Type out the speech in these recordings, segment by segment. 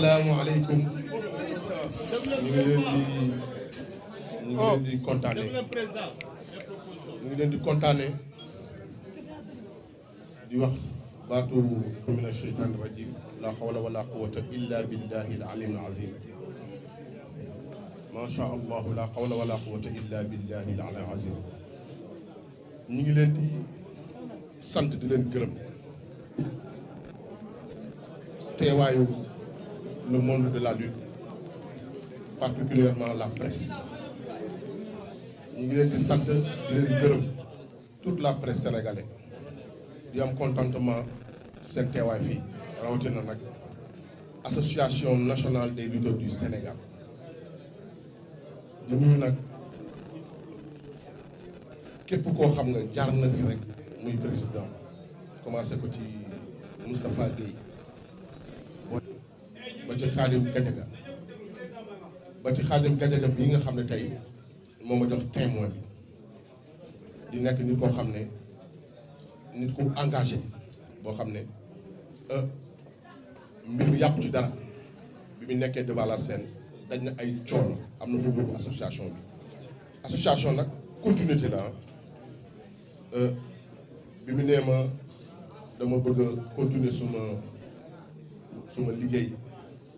asalaamualeykum. ñu ngi leen di kontaane di wax baatu mina sheytaani rajim la hawla wala quwwata illa billahi al alim al azim ma sha allah la hawla wala quwwata illa billahi al alim al azim. ñu ngi leen di sant di leen gërëm teewaayu le monde de la lutte, particulièrement la presse. ñu ngi leen di sant di leen gërëm toute la presse sénégalaise di am contentement seen teewaay fii rawatina nag association nationale des lutteurs du Sénégal. di nuyu nag képp koo xam nga jaar na fi rek muy président commencé ko ci Moustapha Guèye ba ci Khadim Gadiaga bii nga xam ne tey moo ma jox témoin di nekk nit koo xam ne nit ku engagé boo xam ne mbir mi yàqu ci dara bi mu nekkee devant la scène dañ na ay coono am na fu mu yóbbu association nag continuité la bi mu nee ma dama bëgg a continuer suma liggéey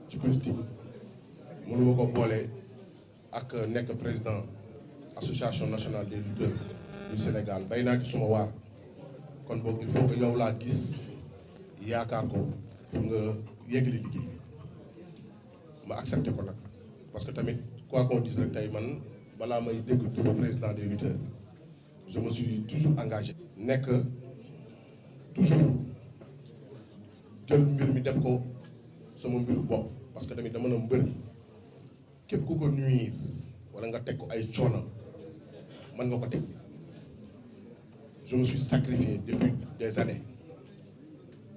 ci politique mënuma ko boole ak nekk président association nationale des lutteurs du Sénégal bay naa ci suma waar kon boog il faut que yow laa gis yaakaar ko pour nga yeggali liggéey ma accepté ko nag parce que tamit quoi qu'on dise rek tey man balaa may dégg turu président des lutteurs je me suis toujours engagé nekk toujours jël mbir mi def ko sama mbiru bopp parce que tamit dama na mbër képp ku ko nuyu wala nga teg ko ay coono mën nga ko teg. Je me suis sacrifié depuis des années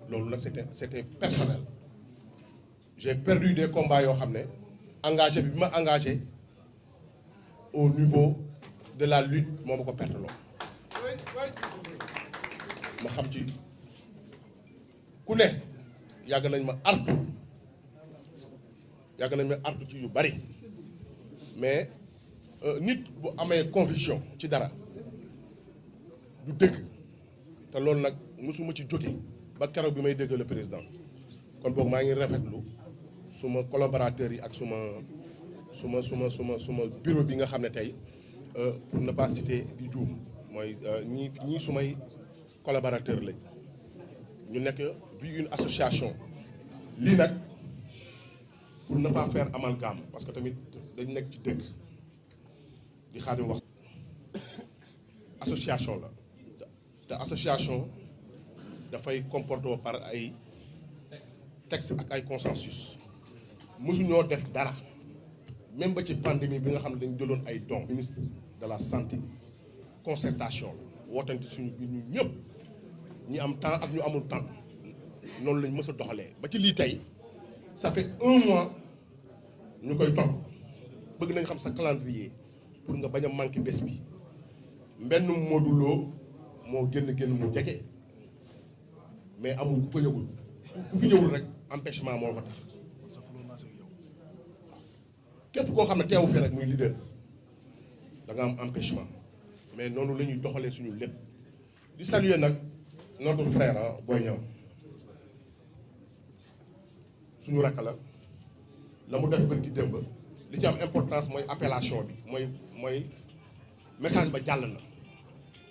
loolu nag c'était personnel. J'ai perdu des combats yoo xam ne engagé bi ma engagé au niveau de la lutte moo ma ko perte loo ma xam ci ku ne yàgg nañ ma artu ci yu bari mais nit bu amee conviction ci dara du dëgg te loolu nag mosuma ci jóge ba keroog bi may dégg le président kon boog maa ngi rafetlu suma collaborateurs yi ak suma bureau bi nga xam ne tey pour ne pas citer di juum mooy ñii sumay collaborateurs lañ ñu nekk vi une association lii nag pour ne pas faire amalgame parce que tamit dañ nekk ci dëgg di Xaadim wax association la te association dafay comporter par ay texte ak ay consensus mësuñoo def dara même ba ci pandémie bi nga xam ne dañ jëloon ay dons ministre de la santé concertation la wootante suñu biir ñu ñëpp ñi am temps ak ñu amul temps noonu lañ mës a doxalee ba ci lii tey ça fait 1 mois ñu koy topp bëgg nañ xam sa calendrier pour nga bañ a manqué bés bi mbenn Modou Lo moo génn mu jege mais amul ku fa yëgul ku fi ñëwul rek empêchement moo ko tax képp koo xam ne teewu fi rek muy leader da nga am empêchement mais noonu la ñuy doxalee suñu lépp di saluer nag notre frère Boy Niang suñu rakk la mu def bërki démb li ci am importance mooy appellation bi mooy message ba jàll na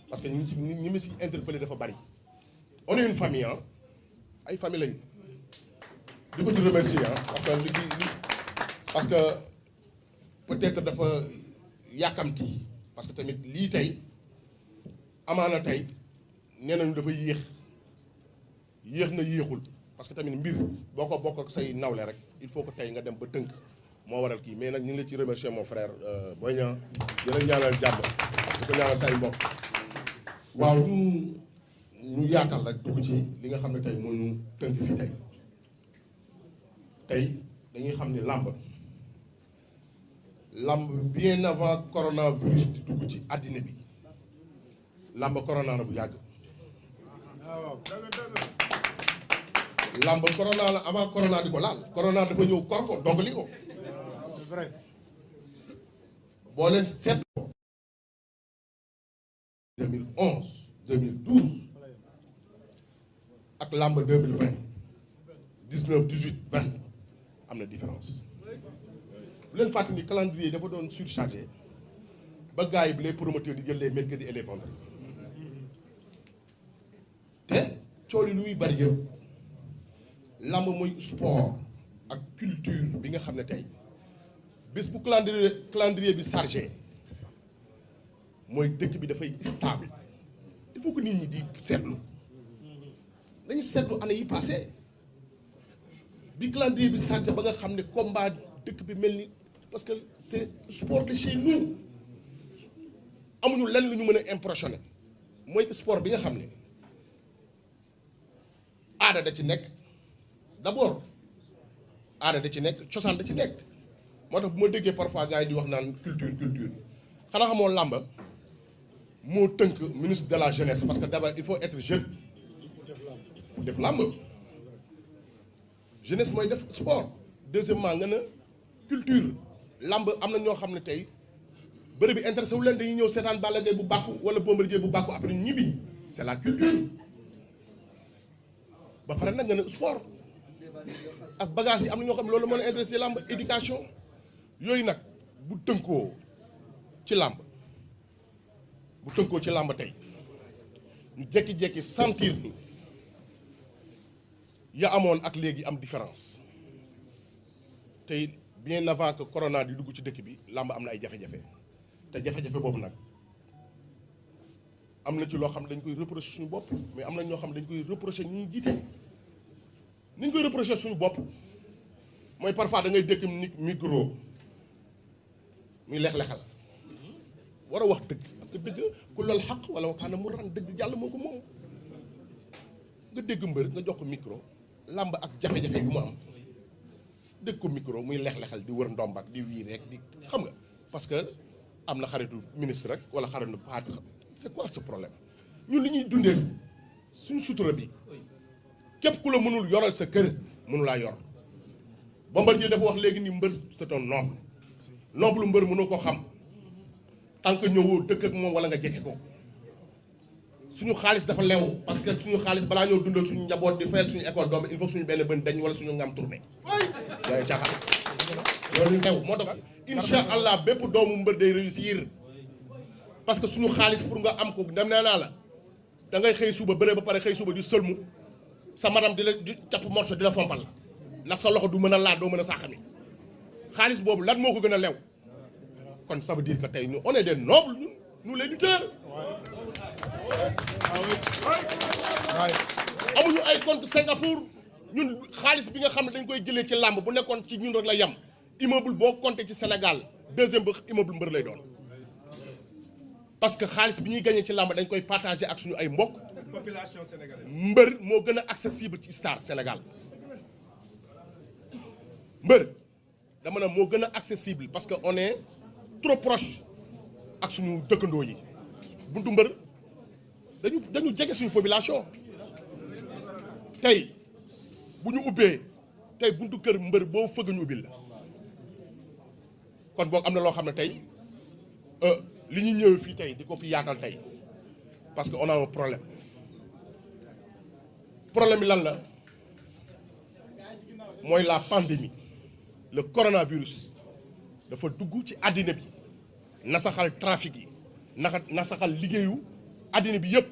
parce que ñi ma si interpellé dafa bari on est une famille ay famille lañu di ko ci remercier parce que peut-être dafa yàkkamti parce que tamit lii tey amaana tey nee nañu dafa yéex na yéexul parce que tamit mbir boo ko bokk ak say nawle rek il faut que tey nga dem ba tënk moo waral kii mais nag ñu ngi la ci remercier mon frère Boy Niang di la ñaanal jàmm di ko ñaanal say mbokk waaw ñu yaatal rek dugg ci li nga xam ne tey moo ñu tënk fi tey dañuy xam ni làmb bien avant coronavirus di dugg ci àddina bi làmb corona na bu yàgg làmb corona la avant corona di ko laal corona dafa ñëw kor ko donc li ko c'est vrai. boo leen seetloo 2011 2012 ak làmb 2020 19 18 20 am na différence bu leen fàttali ni calendrier dafa doon surchargé ba gars yi bi les promoteurs di jël les mercredis et les vendredis te coow li lu muy bari yëpp làmb mooy sport ak culture bi nga xam ne tey bés bu calendrier bi chargé mooy dëkk bi dafay stable il faut que nit ñi di seetlu dañu seetlu année yi passé bi calendrier bi chargé ba nga xam ne combat dëkk bi mel ni parce que c'est sport de chez nous amuñu lenn lu ñu mën a impressionné mooy sport bi nga xam ne aada da ci nekk d'abord aada da ci nekk cosaan da ci nekk moo tax bu ma déggee parfois gars yi di wax naan culture xanaa xamoo làmba moo tënk ministre de la jeunesse parce que d'abord il faut être jeune pour def làmb jeunesse mooy def sport deuxièmement nga ne culture làmb am na ñoo xam ne tey bëri bi intéressé wu leen dañuy ñëw seetaan Balla Gaye bu bàkku wala Bombardier bu bàkku après ñibbi c'est la culture ba pare nag nga ne sport ak bagage yi am na ñoo xam ne loolu mën a intéressé làmb éducation yooyu nag bu tënkoo ci làmb tey ñu jékki-jékki sentir ni ya amoon ak léegi am différence tey bien avant que corona di dugg ci dëkk bi làmb am na ay jafe-jafe te jafe-jafe boobu nag am na ci loo xam ne dañ koy reprocher suñu bopp mais am na ñoo xam ne dañ koy reprocher ñi jiite ni ñu koy reprocher suñu bopp mooy parfois da ngay dëkk micro muy lex-lexal war a wax dëgg parce que dëgg ku lool xaq wala wakaana mu ran dëgg yàlla moo ko moom nga dégg mbër nga jox ko micro làmb ak jafe-jafe bi mu am dégg ko micro muy lex-lexal di wër ndomb ak di wii rek di xam nga parce que am na xaritu ministre rek wala xaritu parti c'est quoi ce problème ñun li ñuy dundee suñu sutura bi képp ku la mënul yoral sa kër mënulaa yor Bombardier dafa wax léegi ni mbër c'est un noble mbër mënoo ko xam tant que ñëwoo dëkk ak moom wala nga jege ko suñu xaalis dafa lew parce que suñu xaalis balaa ñëw dundal suñu njaboot di fayal suñu école doom il faut suñu benn bën dañ wala suñu ngam tourné yooyu caaxaan loolu lew moo tax insha allah bépp doomu mbër day réussir parce que suñu xaalis pour nga am ko dem nee naa la da ngay xëy suba bëre ba pare xëy suba di sëlmu sa madame di la di capp morso di la fompal ndax sa loxo du mën a laal doo mën a sàqami xaalis boobu lan moo ko gën a lew kon ça veut dire que tey ñu on est des nobles ñun nous les lutteurs amuñu ay compte Singapour ñun xaalis bi nga xam ne dañ koy jëlee ci làmb bu nekkoon ci ñun rek la yem immeuble boo compté ci Sénégal deuxième ba immeuble mbër lay doon parce que xaalis bi ñuy gagné ci làmb dañ koy partagé ak suñu ay mbokk population sénégalaise. mbër moo gën a accessible ci star Sénégal mbër dama ne moo gën a accessible parce que on est trop proche ak suñu dëkkandoo yi buntu mbër dañu jege suñu population tey bu ñu ubbee tey buntu kër mbër boo fëgg ñu ubbil la kon boog am na loo xam ne tey li ñu ñëwee fii tey di ko fi yaatal tey parce que on a un problème bi lan la mooy la pandémie le coronavirus dafa dugg ci àddina bi nasaxal trafic yi nasaxal liggéeyu àddina bi yëpp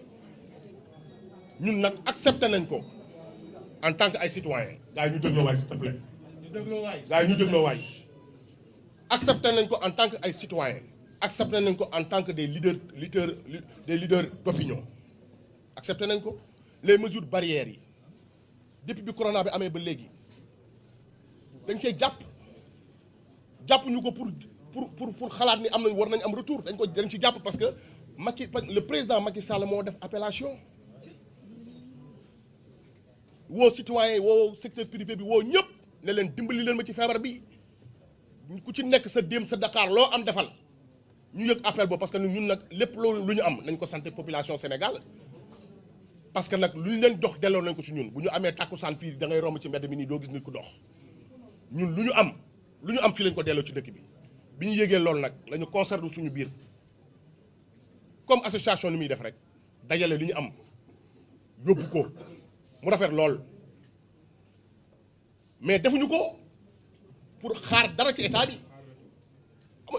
ñun nag accepté nañ ko en tant que ay citoyens gars yi ñu dégloo waay s'il te plaît gars yi ñu dégloo waay accepté nañ ko en tant que ay citoyens accepté nañ ko en tant que des leaders d'opinion accepté nañ ko les mesures barrières yi depuis bi corona bi amee ba léegi dañ koy jàpp ñu ko pour xalaat ni am nañ war nañ am retour dañ ci jàpp parce que le président Macky Sall moo def appellation woo citoyens yi woo secteur privé bi woo ñëpp ne leen dimbali leen ma ci feebar bi ku ci nekk sa déem sa Dakar loo am defal ñu yëg appel boobu parce que ñun nag lépp loolu lu ñu am nañ ko santé population Sénégal parce que nag lu ñu leen jox delloo nañ ko ci ñun bu ñu amee tàkkusaan fii da ngay romb ci mbedd mi nii doo gis nit ku dox ñun lu ñu am fii lañ ko delloo ci dëkk bi ñu yégee loolu nag la ñu conservé suñu biir comme association ni muy def rek dajale li ñu am yóbbu ko mu rafet lool mais defuñu ko pour xaar dara ci état bi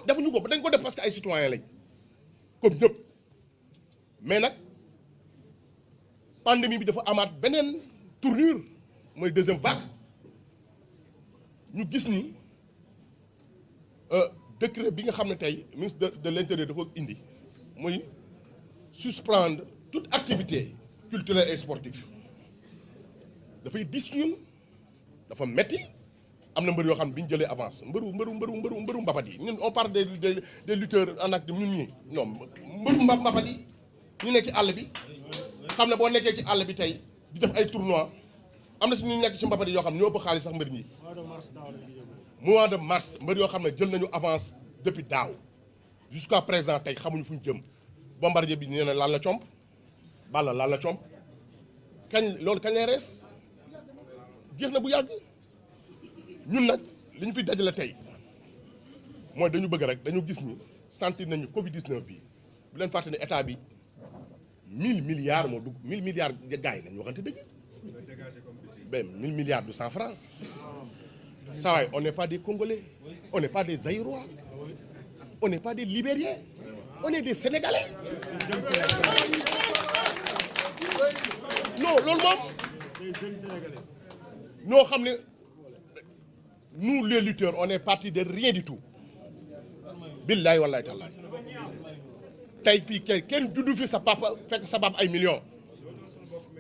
defuñu ko dañ ko def parce que ay citoyens lañ comme ñëpp mais nag pandémie bi dafa amaat beneen tournure mooy deuxième vague ñu gis ni décret bi nga xam ne tey ministre de l'intérieur dafa indi muy suspendre toute activité culturelle et sportive dafay dis ñun dafa metti am na mbër yoo xam ne bi ñu jëlee avance mbëru mbapat yi ñun on parle des lutteurs en acte ñun ñii ñoom mbëru mbapat yi ñu nekk ci àll bi xam ne boo nekkee ci àll bi tey di def ay tournois am na si ñu nekk ci mbapat yi yoo xam ne ñoo ëpp xaalis sax mbër ñi mois de mars mbër yoo xam ne jël nañu avance depuis daaw jusqu'à présent tey xamuñu fu ñu jëm bombardier bi nee na laal na comp Balla laal na comp kañ loolu kañ lay rees jeex na bu yàgg ñun nag li ñu fi dajale tey mooy dañu bëgg rek dañu gis ni sentir nañu Covid 19 bi bu leen fàtte ne état bi 1000 milliards moo dugg 1000 milliards gars yi nañu waxante dëgg ben 1000 milliards de 100 francs ça va on n'est pas des Congolais on n'est pas des Zaïrois on n'est pas des Libériens on est des Sénégalais non loolu moom ñoo xam ne nous les lutteurs on est parti de rien du tout billahi wallahi tallahi tey fii kenn juddu fi sa papa fekk sa papa ay millions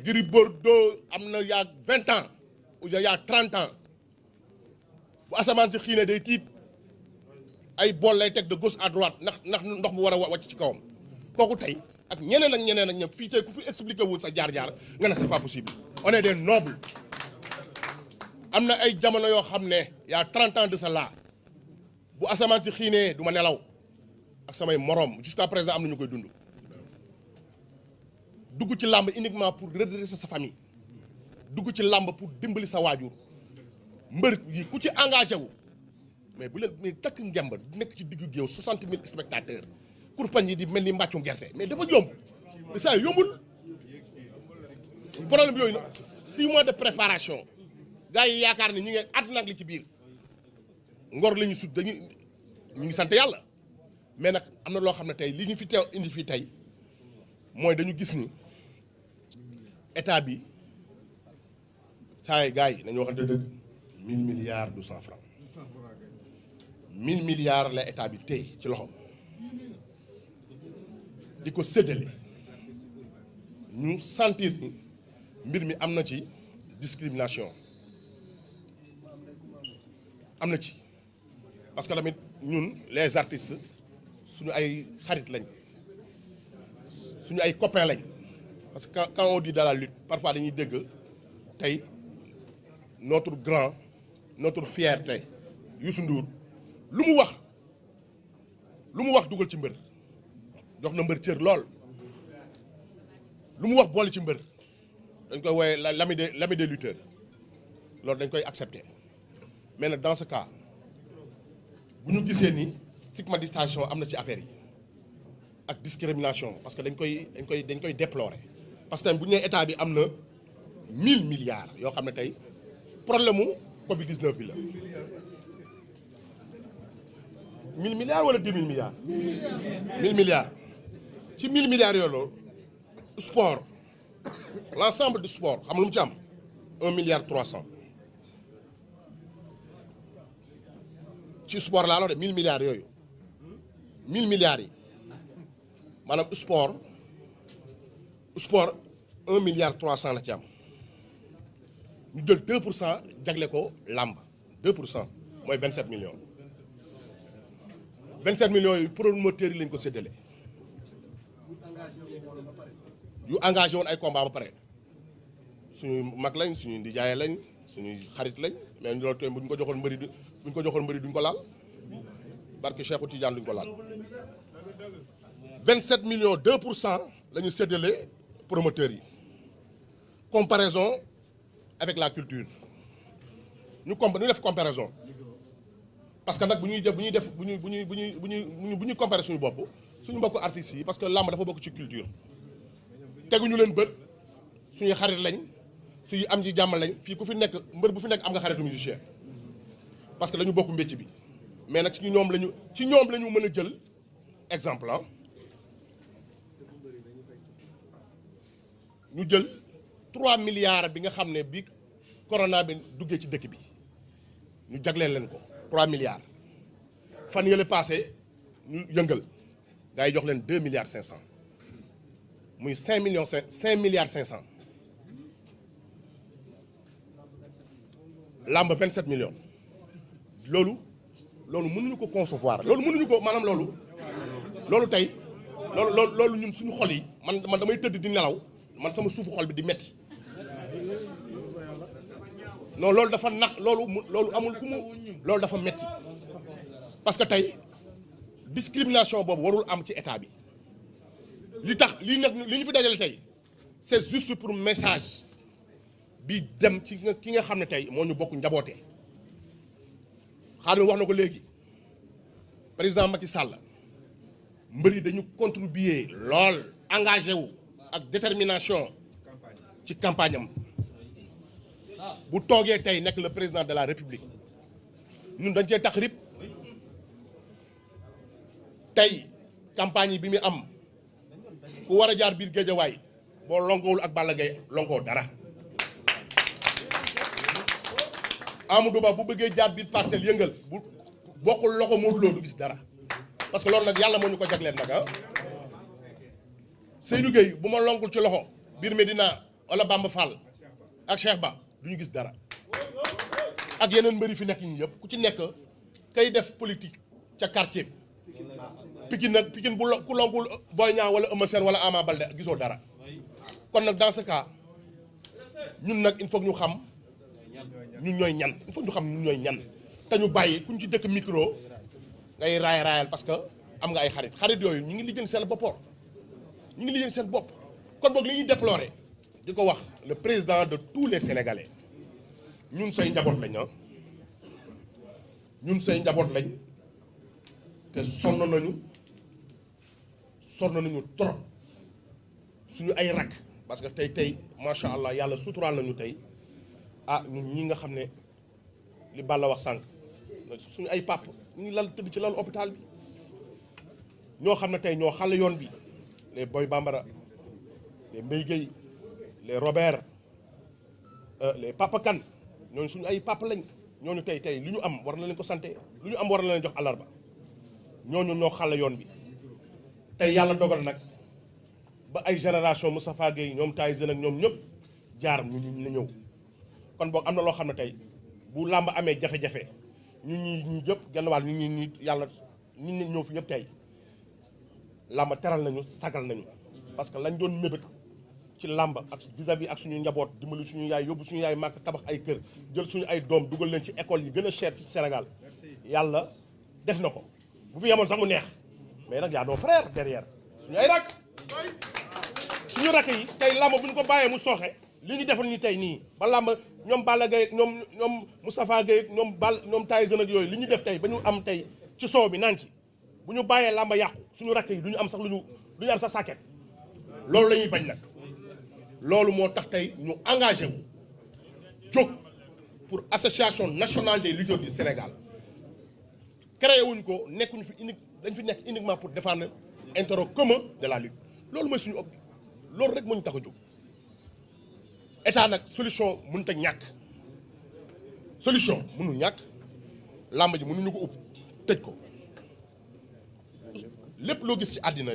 Gris Bordeaux am na yaa 20 ans ou yaa 30 ans bu asamaan si xiinee day tiit ay bool lay teg de gauche à droite ndax ndox bu war a wàcc ci kawam kooku tey ak ñeneen ak ñëpp fii tey ku fi expliqué wul sa jaar-jaar nga ne c'est pas possible on est des nobles am na ay jamono yoo xam ne y'a 30 ans de ça bu asamaan si xiinee du ma nelaw ak samay moroom jusqu'à présent am na ñu koy dund dugg ci làmb uniquement pour redresser sa famille dugg ci làmb pour dimbali sa waajur mbër yi ku ci engagé wu mais bu leen mais takk ngemb nekk ci diggu géew 60 000 spectateurs kurpañ yi di mel ni mbàccum gerte mais dafa yomb mais ça yombul problème yooyu nag 6 mois de préparation gars yi yaakaar ne ñi ngi àdduna ak li ci biir ngor la ñu sut ñu ngi sant yàlla mais nag am na loo xam ne tey li ñu fi teew indi fii tey mooy dañu gis ni état bi saa yi gars yi nañu waxante dëgg 1000 milliards 200 francs 1000 milliards la état bi tey ci loxoom di ko séddale ñu sentir ni mbir mi am na ci discrimination am na ci parce que tamit ñun les artistes suñu ay xarit lañ suñu ay copains lañ parce que quand on dit dans la lutte parfois dañuy dégg tey notre grand notre fierté Youssou Ndour lu mu wax dugal ci mbër jox na mbër cër lool lu mu wax boole ci mbër dañ koy wooye l'ami des lutteurs loolu dañ koy accepter mais nag dans ce cas bu ñu gisee ni stigmatisation am na ci affaire yi ak discrimination parce que dañ koy déplorer parce que bu ñu nee état bi am na 1000 milliards yoo xam ne tey problème mu Covid 19 bi la 1000 milliards wala 10 000 milliards. 1000 milliards ci 1000 milliards yooyu loolu sport l'ensemble du sport xam lu mu ci am 1 milliard 300 ci sport laa la de 1000 milliards yooyu 1000 milliards yi maanaam sport 1 milliard 300 la ci am ñu jël 2% jagle ko làmb 2% mooy 27 millions 27 millions yi promoteurs yi lañ ko séddale yu engagé woon ay combat ba pare suñu mag lañ suñuy ndijaay lañ suñuy xarit lañ mais loolu tey bu ñu ko joxoon mbëri duñ ko laal barke Cheikhou Tidiane duñ ko laal 27 millions 2% la ñu séddale promoteurs yi comparaison avec la culture ñu def comparaison parce que nag bu ñuy comparer suñu bopp suñu mbokku artistes yi parce que làmb dafa bokk ci culture teguñu leen bët suñu xarit lañ suñu am ji jàmm lañ fii ku fi nekk mbër bu fi nekk am nga xaritu musicien parce que dañu bokk mbécc bi mais nag ci ñoom la ñu mën a jël exemple ah ñu jël 3 milliards bi nga xam ne bi corona bi duggee ci dëkk bi ñu jagleel leen ko 3 milliards fan yële passé ñu yëngal gars yi jox leen 2 milliards 500 muy 5 milliards 500 làmb 27 millions loolu mënuñu ko concevoir loolu mënuñu ko maanaam loolu tey loolu ñun suñu xol yi man damay tëdd di nelaw man sama suufu xol bi di metti non loolu dafa loolu amul ku mu loolu dafa metti parce que tey discrimination boobu warul am ci état bi li tax li ñu fi dajale tey c'est juste pour message bi dem ci ki nga xam ne tey moo ñu bokk njabootee xaaral wax na ko léegi président Macky Sall mbër yi dañu contribuer lool engagé wu ak détermination ci campagne am bu toogee tey nekk le président de la république ñun dañ cee tax rib tey campagne yi bi mu am ku war a jaar biir Géejawaay boo lonkoowul ak Balla Gaye lonkoo dara Amadou Ba bu bëggee jaar biir Parcelles yëngal bu bokkul loxo Modou Lo du gis dara parce que loolu nag yàlla moo ñu ko jagleel nag ah Seydou Gueye bu ma lonkul ci loxo biir Medina wala Bamba Fall ak Cheikh Ba du ñu gis dara ak yeneen mbëri fi nekk ñi yëpp ku ci nekk kay def politique ca quartier Pikine bu ku lonkul Boy Niang wala Eumeu Sène wala Ama Baldé gisoo dara kon nag dans ce cas ñun nag il faut ñu xam ñun ñooy ñan il faut ñu xam ñun ñooy ñan te ñu bàyyi kuñ ci dëkk micro ngay raayal parce que am nga ay xarit yooyu ñu ngi lijjanti seen boppam ñu ngi lijjanti seen bopp kon boog li ñuy déplorer di ko wax le président de tous les Sénégalais ñun say njaboot lañ ah ñun say njaboot lañ te sonn nañu trop suñu ay rak parce que tey macha allah yàlla suturaal nañu tey ñun ñi nga xam ne li Balla wax sànq suñu ay pap ñu ngi lal tëdd ci lal hôpital bi ñoo xam ne tey ñoo xàll yoon bi les Boy Bambara les Mbaye Guèye les Robert les Papa Kane ñooñu suñu ay papa lañ ñooñu tey li ñu am war na leen ko santé lu ñu am war na leen jox àllarba ñooñu ñoo xàll yoon bi tey yàlla dogal nag ba ay génération Moustapha Guèye ñoom Tyson ak ñoom ñëpp jaar ñu ñëw kon boog am na loo xam ne tey bu làmb amee jafe-jafe ñu jëpp genn wàll ñu yàlla ñu ñëw fi yëpp tey làmb teral nañu sagal nañu parce que lañ doon mébét ci làmb ak vis-à-vis ak suñu njaboot dimbali suñu yaay yóbbu suñu yaay màkk tabax ay kër jël suñu ay doom dugal leen ci école yi gën a cher ci Sénégal yàlla def na ko bu fi yemoon sax mu neex mais nag y a nos frères derrière suñu ay rak suñu rak yi tey làmb bu ñu ko bàyyee mu sooxe li ñu defal ñu tey nii ba làmb ñoom Balla Gaye ñoom Moustapha Guèye ñoom Tyson ak yooyu li ñu def tey ba ñu am tey ci soow bi naan ci bu ñu bàyyee làmba yàqu suñu rakk yi du ñu am sax lu ñu am sax sàkket loolu la ñuy bañ nag loolu moo tax tey ñu engagé wu jóg pour association nationale des lutteurs du Sénégal créé wuñ ko nekkuñu fi dañ fi nekk uniquement pour défendre intérêt commun de la lutte loolu mooy suñu objectif loolu rek moo ñu tax a jóg état nag solution mënut a ñàkk solution mënul ñàkk làmb ji mënuñu ko upp tëj ko lépp loo gis ci àddina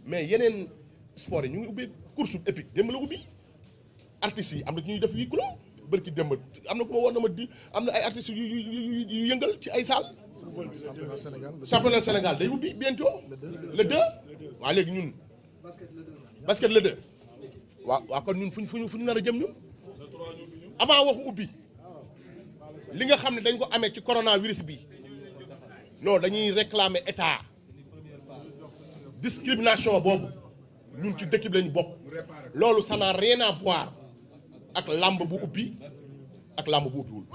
mais yeneen sport yi ñu ngi ubbi course épique démb la ubbi artistes yi am na ñuy def 8 kilos bërki démb am na ku ma war na ma di am na ay artistes yu yëngal ci ay salle championnat Sénégal day ubbi bientôt le 2 waaw léegi ñun basket le 2 waaw kon ñun fu ñu nar a jëm ñun avant waxu ubbi li nga xam ne dañ ko amee ci coronavirus bi non dañuy réclamer état discrimination boobu ñun ci dëkk bi lañu bokk loolu ça n'a rien à voir ak làmb bu ubbi ak làmb bu ubbiwul